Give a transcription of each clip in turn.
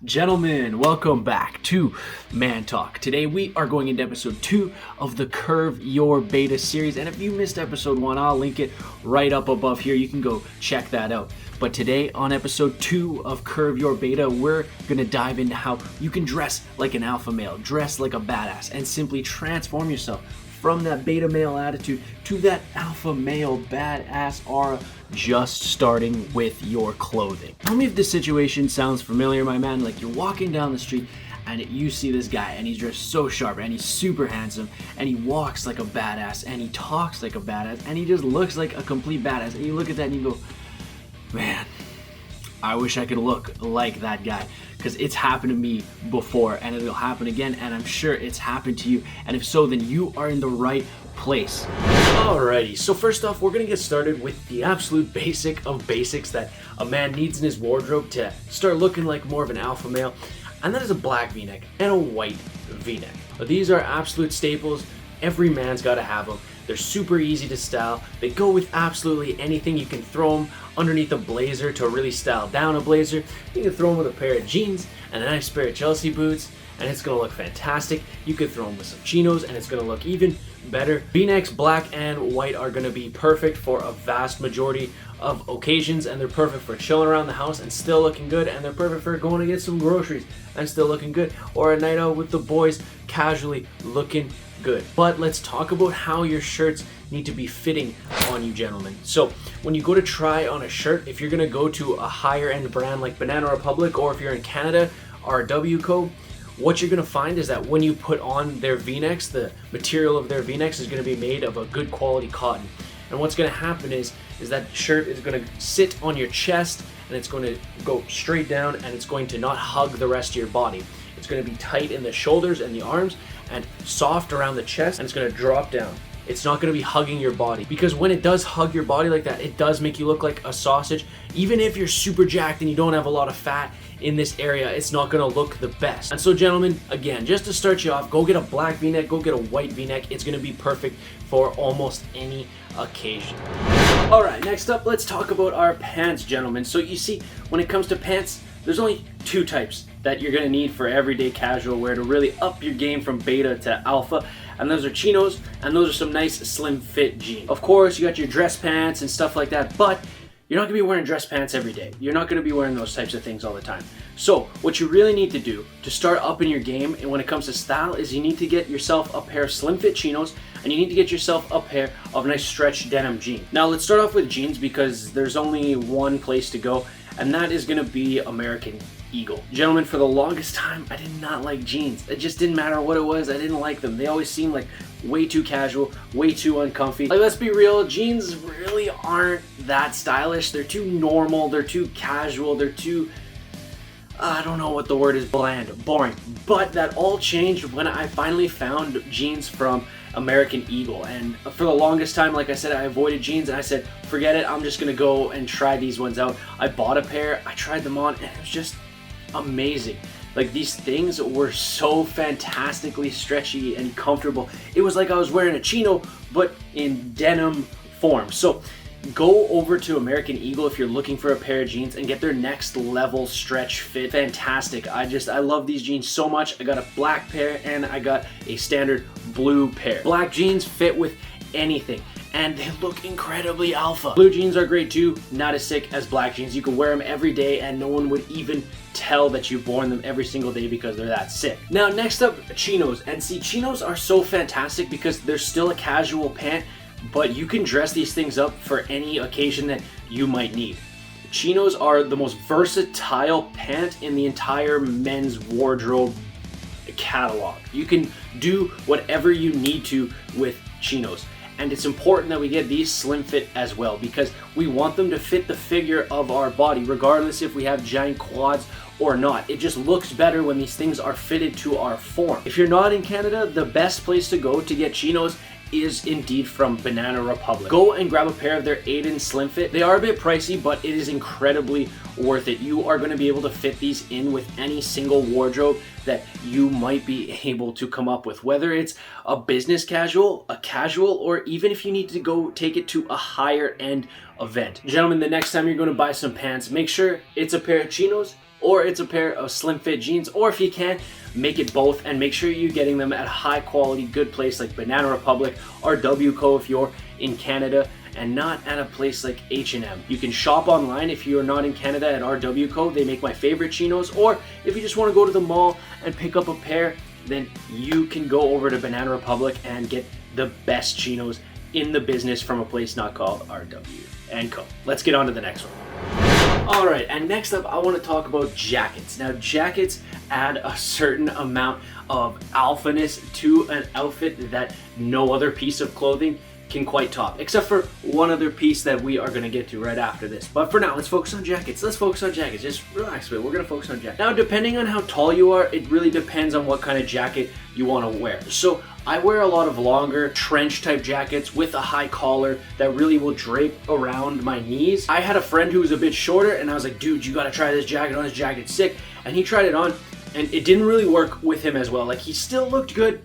Gentlemen, welcome back to Man Talk. Today we are going into episode 2 of the Curve Your Beta series, and if you missed episode 1, I'll link it right up above here. You can go check that out. But today on episode 2 of Curve Your Beta, we're going to dive into how you can dress like an alpha male, dress like a badass, and simply transform yourself from that beta male attitude to that alpha male badass aura, just starting with your clothing. Tell me if this situation sounds familiar, my man. Like you're walking down the street and you see this guy and he's dressed so sharp and he's super handsome and he walks like a badass and he talks like a badass and he just looks like a complete badass, and you look at that and you go, man, I wish I could look like that guy, because it's happened to me before and it'll happen again, and I'm sure it's happened to you, and if so, then you are in the right place. Alrighty, so first off, we're gonna get started with the absolute basic of basics that a man needs in his wardrobe to start looking like more of an alpha male, and that is a black v-neck and a white v-neck. These are absolute staples. Every man's gotta have them. They're super easy to style. They go with absolutely anything. You can throw them underneath a blazer to really style down a blazer. You can throw them with a pair of jeans and a nice pair of Chelsea boots, and it's gonna look fantastic. You could throw them with some chinos and it's gonna look even better. V-necks, black and white, are gonna be perfect for a vast majority of occasions, and they're perfect for chilling around the house and still looking good, and they're perfect for going to get some groceries and still looking good, or a night out with the boys casually looking good. But let's talk about how your shirts need to be fitting on you, gentlemen. So when you go to try on a shirt, if you're gonna go to a higher end brand like Banana Republic, or if you're in Canada, RW&Co, what you're gonna find is that when you put on their v-necks, the material of their v-necks is gonna be made of a good quality cotton. And what's gonna happen is that shirt is gonna sit on your chest and it's going to go straight down, and it's going to not hug the rest of your body. It's going to be tight in the shoulders and the arms and soft around the chest, and it's going to drop down. It's not going to be hugging your body, because when it does hug your body like that, it does make you look like a sausage. Even if you're super jacked and you don't have a lot of fat in this area, it's not going to look the best. And so, gentlemen, again, just to start you off, go get a black v-neck, go get a white v-neck. It's going to be perfect for almost any occasion. Alright, next up, let's talk about our pants, gentlemen. So you see, when it comes to pants, there's only two types that you're going to need for everyday casual wear to really up your game from beta to alpha, and those are chinos, and those are some nice slim fit jeans. Of course, you got your dress pants and stuff like that, but you're not going to be wearing dress pants every day. You're not going to be wearing those types of things all the time. So what you really need to do to start upping your game, and when it comes to style, is you need to get yourself a pair of slim fit chinos, and you need to get yourself a pair of nice stretch denim jeans. Now let's start off with jeans, because there's only one place to go, and that is going to be American Eagle. Gentlemen, for the longest time, I did not like jeans. It just didn't matter what it was, I didn't like them. They always seemed like way too casual, way too uncomfy. Like, let's be real, jeans really aren't that stylish. They're too normal, they're too casual, they're too, I don't know what the word is, bland, boring. But that all changed when I finally found jeans from American Eagle, and for the longest time, like I said, I avoided jeans, and I said, forget it, I'm just gonna go and try these ones out. I bought a pair, I tried them on, and it was just amazing. Like, these things were so fantastically stretchy and comfortable. It was like I was wearing a chino, but in denim form. So go over to American Eagle if you're looking for a pair of jeans and get their next level stretch fit. Fantastic. I love these jeans so much. I got a black pair and I got a standard blue pair. Black jeans fit with anything, and they look incredibly alpha. Blue jeans are great too, not as sick as black jeans. You can wear them every day and no one would even tell that you've worn them every single day because they're that sick. Now next up, chinos. And see, chinos are so fantastic because they're still a casual pant, but you can dress these things up for any occasion that you might need. Chinos are the most versatile pant in the entire men's wardrobe catalog. You can do whatever you need to with chinos. And it's important that we get these slim fit as well, because we want them to fit the figure of our body, regardless if we have giant quads or not. It just looks better when these things are fitted to our form. If you're not in Canada, the best place to go to get chinos is indeed from Banana Republic. Go and grab a pair of their Aiden Slim Fit. They are a bit pricey, but it is incredibly worth it. You are going to be able to fit these in with any single wardrobe that you might be able to come up with, whether it's a business casual, a casual, or even if you need to go take it to a higher end event. Gentlemen, the next time you're going to buy some pants, make sure it's a pair of chinos or it's a pair of slim fit jeans, or if you can, make it both, and make sure you're getting them at a high quality, good place like Banana Republic, RW&Co if you're in Canada, and not at a place like H&M. You can shop online if you're not in Canada at RW&Co. They make my favorite chinos, or if you just want to go to the mall and pick up a pair, then you can go over to Banana Republic and get the best chinos in the business from a place not called RW&Co. Let's get on to the next one. Alright, and next up I want to talk about jackets. Now jackets add a certain amount of alphaness to an outfit that no other piece of clothing can quite top, except for one other piece that we are going to get to right after this. But for now, let's focus on jackets. Just relax a bit. We're going to focus on jackets. Now, depending on how tall you are, it really depends on what kind of jacket you want to wear. So I wear a lot of longer trench type jackets with a high collar that really will drape around my knees. I had a friend who was a bit shorter, and I was like, dude, you got to try this jacket on. This jacket's sick. And he tried it on, and it didn't really work with him as well. Like, he still looked good,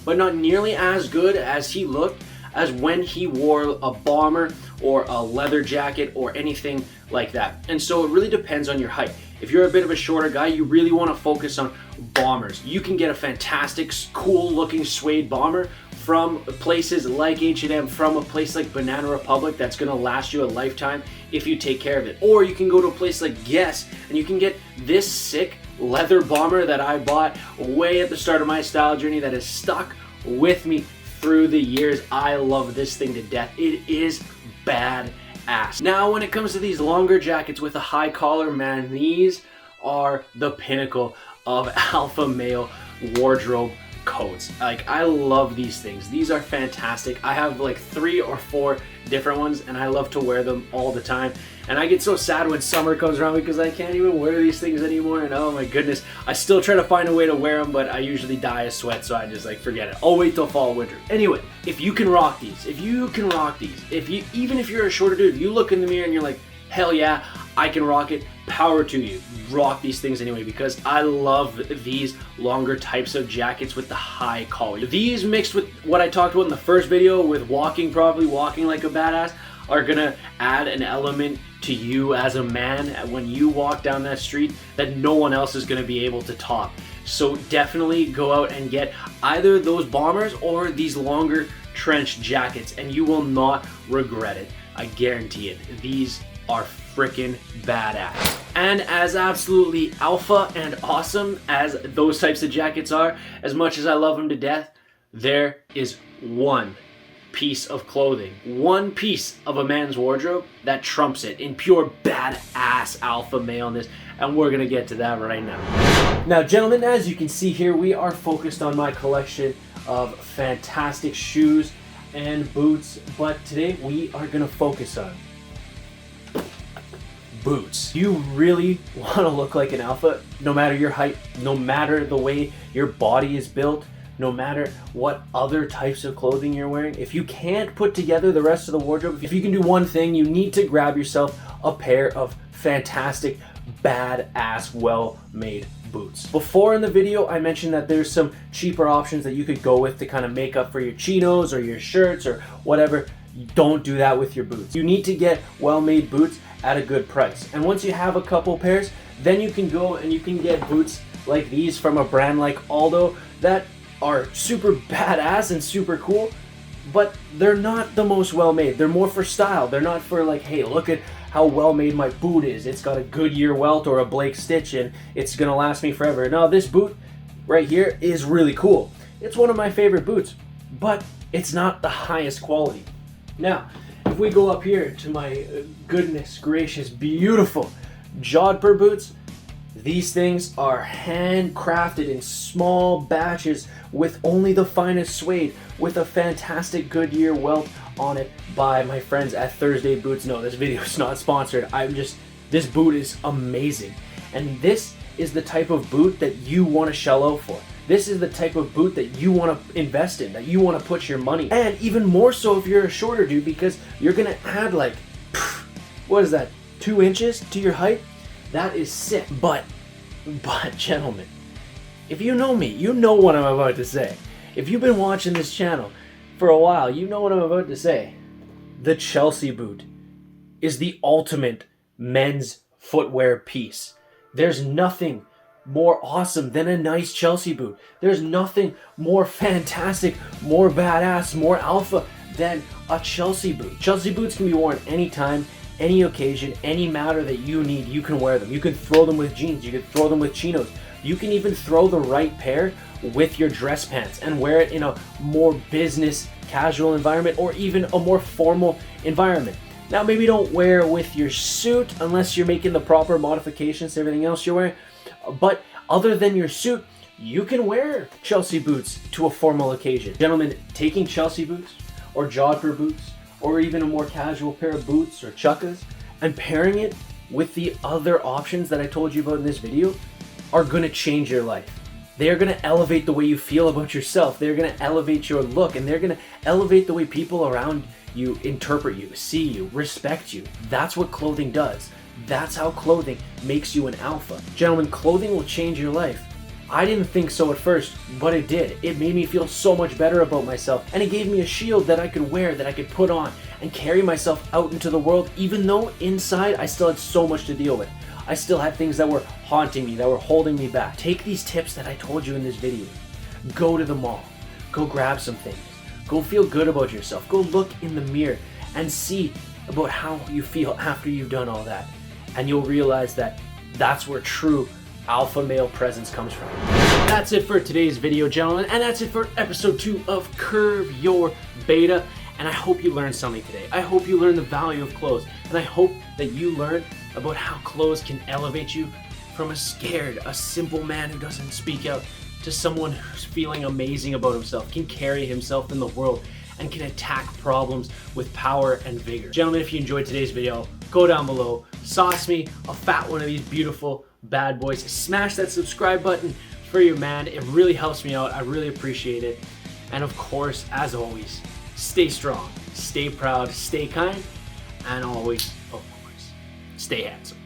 but not nearly as good as he looked as when he wore a bomber or a leather jacket or anything like that. And so it really depends on your height. If you're a bit of a shorter guy, you really want to focus on bombers. You can get a fantastic, cool looking suede bomber from places like H&M, from a place like Banana Republic that's going to last you a lifetime if you take care of it. Or you can go to a place like Guess and you can get this sick leather bomber that I bought way at the start of my style journey that has stuck with me through the years. I love this thing to death. It is badass. Now, when it comes to these longer jackets with a high collar, man, these are the pinnacle of alpha male wardrobe coats. Like, I love these things. These are fantastic. I have like 3 or 4 different ones and I love to wear them all the time. And I get so sad when summer comes around because I can't even wear these things anymore. And oh my goodness, I still try to find a way to wear them, but I usually die of sweat, so I just like forget it. I'll wait till fall, winter. Anyway, if you can rock these, even if you're a shorter dude, you look in the mirror and you're like, hell yeah, I can rock it. Power to you. Rock these things anyway, because I love these longer types of jackets with the high collar. These mixed with what I talked about in the first video with walking like a badass are gonna add an element to you as a man when you walk down that street that no one else is gonna be able to top. So definitely go out and get either those bombers or these longer trench jackets and you will not regret it. I guarantee it. These are freaking badass. And as absolutely alpha and awesome as those types of jackets are, as much as I love them to death, there is one piece of clothing, one piece of a man's wardrobe that trumps it in pure badass alpha maleness, and we're gonna get to that right now. Now, gentlemen, as you can see here, we are focused on my collection of fantastic shoes and boots, but today we are gonna focus on boots. You really want to look like an alpha, no matter your height, no matter the way your body is built, no matter what other types of clothing you're wearing. If you can't put together the rest of the wardrobe, if you can do one thing, you need to grab yourself a pair of fantastic, badass, well-made boots. Before in the video, I mentioned that there's some cheaper options that you could go with to kind of make up for your chinos or your shirts or whatever. Don't do that with your boots. You need to get well-made boots at a good price. And once you have a couple pairs, then you can go and you can get boots like these from a brand like Aldo that are super badass and super cool, but they're not the most well-made. They're more for style. They're not for like, hey, look at how well-made my boot is. It's got a Goodyear welt or a Blake stitch and it's gonna last me forever. No, this boot right here is really cool. It's one of my favorite boots, but it's not the highest quality. Now, if we go up here to my goodness gracious, beautiful Jodhpur boots, these things are handcrafted in small batches with only the finest suede with a fantastic Goodyear welt on it by my friends at Thursday Boots. No, this video is not sponsored. This boot is amazing. And this is the type of boot that you want to shell out for. This is the type of boot that you want to invest in, that you want to put your money in. And even more so if you're a shorter dude, because you're going to add like, what is that, 2 inches to your height? That is sick. But gentlemen, if you know me, you know what I'm about to say. If you've been watching this channel for a while, you know what I'm about to say. The Chelsea boot is the ultimate men's footwear piece. There's nothing more awesome than a nice Chelsea boot. There's nothing more fantastic, more badass, more alpha than a Chelsea boot. Chelsea boots can be worn anytime, any occasion, any matter that you need. You can wear them. You can throw them with jeans. You can throw them with chinos. You can even throw the right pair with your dress pants and wear it in a more business casual environment or even a more formal environment. Now, maybe don't wear with your suit unless you're making the proper modifications to everything else you're wearing. But other than your suit, you can wear Chelsea boots to a formal occasion. Gentlemen, taking Chelsea boots or jogger boots or even a more casual pair of boots or chukkas and pairing it with the other options that I told you about in this video are going to change your life. They are going to elevate the way you feel about yourself. They're going to elevate your look, and they're going to elevate the way people around you interpret you, see you, respect you. That's what clothing does. That's how clothing makes you an alpha. Gentlemen, clothing will change your life. I didn't think so at first, but it did. It made me feel so much better about myself, and it gave me a shield that I could wear, that I could put on and carry myself out into the world, even though inside I still had so much to deal with. I still had things that were haunting me, that were holding me back. Take these tips that I told you in this video. Go to the mall. Go grab some things. Go feel good about yourself. Go look in the mirror and see about how you feel after you've done all that. And you'll realize that that's where true alpha male presence comes from. That's it for today's video, gentlemen, and that's it for episode 2 of Curve Your Beta. And I hope you learned something today. I hope you learned the value of clothes, and I hope that you learned about how clothes can elevate you from a scared, a simple man who doesn't speak out to someone who's feeling amazing about himself, can carry himself in the world, and can attack problems with power and vigor. Gentlemen, if you enjoyed today's video, go down below, sauce me a fat one of these beautiful bad boys, smash that subscribe button for your man. It really helps me out. I really appreciate it. And of course, as always, stay strong, stay proud, stay kind, and always, of course, stay handsome.